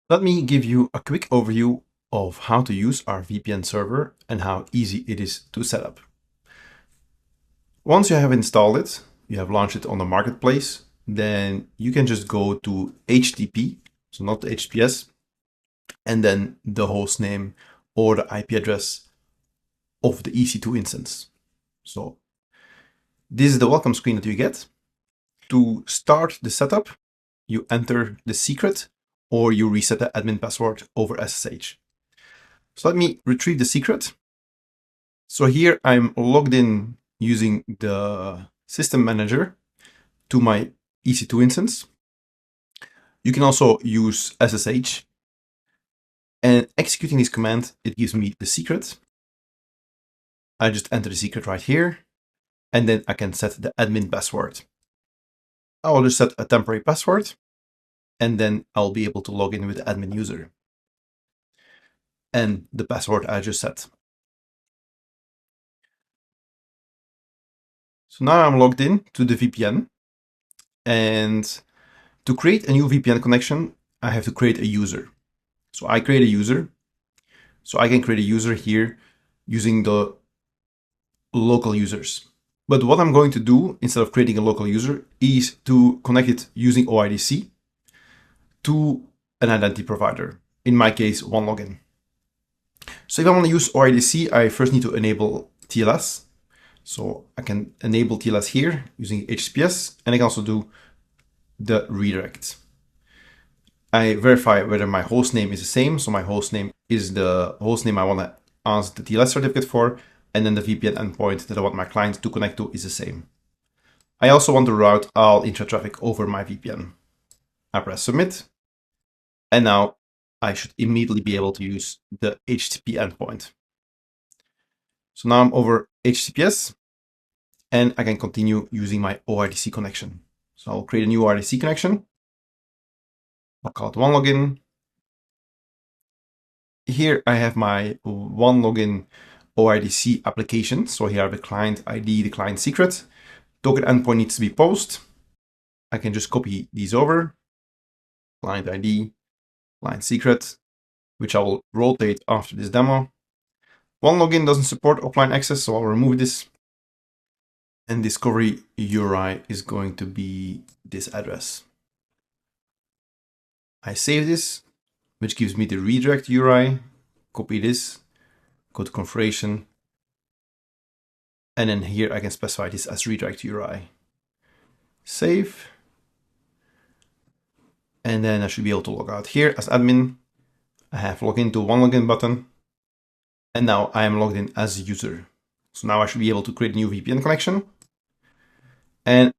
Let me give you a quick overview of how to use our VPN server and how easy it is to set up. Once you have installed it, you have launched it on the marketplace, then you can just go to HTTP, so not the HTTPS, and then the host name or the IP address of the EC2 instance. So this is the welcome screen that you get. To start the setup, you enter the secret or you reset the admin password over SSH. So let me retrieve the secret. So here I'm logged in using the system manager to my EC2 instance. You can also use SSH, and executing this command, it gives me the secret. I just enter the secret right here, and then I can set the admin password. I will just set a temporary password, and then I'll be able to log in with the admin user and the password I just set. So now I'm logged in to the VPN, and to create a new VPN connection, I have to create a user. So I create a user. So I can create a user here using the local users. But what I'm going to do instead of creating a local user is to connect it using OIDC to an identity provider. In my case, OneLogin. So if I want to use OIDC, I first need to enable TLS. So I can enable TLS here using HTTPS, and I can also do the redirect. I verify whether my host name is the same. So my host name is the host name I want to ask the TLS certificate for, and then the VPN endpoint that I want my client to connect to is the same. I also want to route all intra-traffic over my VPN. I press submit, and now I should immediately be able to use the HTTP endpoint. So now I'm over HTTPS, and I can continue using my OIDC connection. So I'll create a new OIDC connection. I'll call it OneLogin. Here I have my OneLogin OIDC application. So here I have the client ID, the client secret. Token endpoint needs to be post. I can just copy these over. Client ID, client secret, which I will rotate after this demo. OneLogin doesn't support offline access, so I'll remove this. And discovery URI is going to be this address. I save this, which gives me the redirect URI. Copy this, go to configuration, and then here I can specify this as redirect URI. Save. And then I should be able to log out here as admin. I have login to OneLogin button. And now I am logged in as a user. So now I should be able to create a new VPN connection. And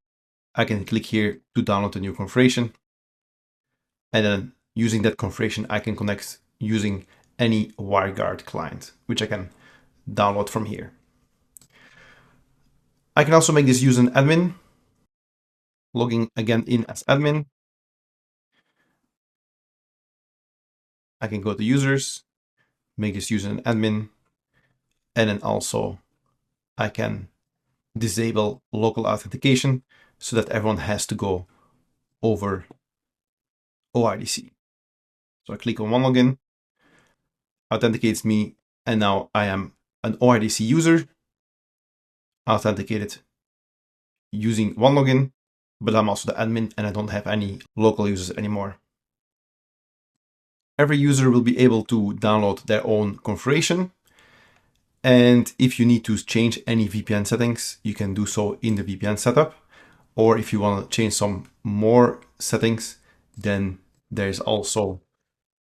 I can click here to download the new configuration. And then using that configuration, I can connect using any WireGuard client, which I can download from here. I can also make this user an admin, logging again in as admin. I can go to users, make this user an admin, and then also I can disable local authentication so that everyone has to go over OIDC. So I click on OneLogin, authenticates me, and now I am an OIDC user, authenticated using OneLogin, but I'm also the admin and I don't have any local users anymore. Every user will be able to download their own configuration. And if you need to change any VPN settings, you can do so in the VPN setup. Or if you want to change some more settings, then there's also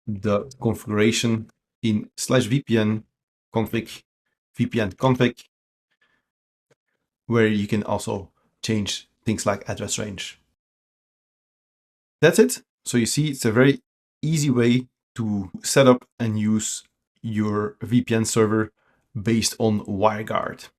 the configuration in /VPN config, VPN config, where you can also change things like address range. That's it. So you see, it's a very easy way to set up and use your VPN server based on WireGuard.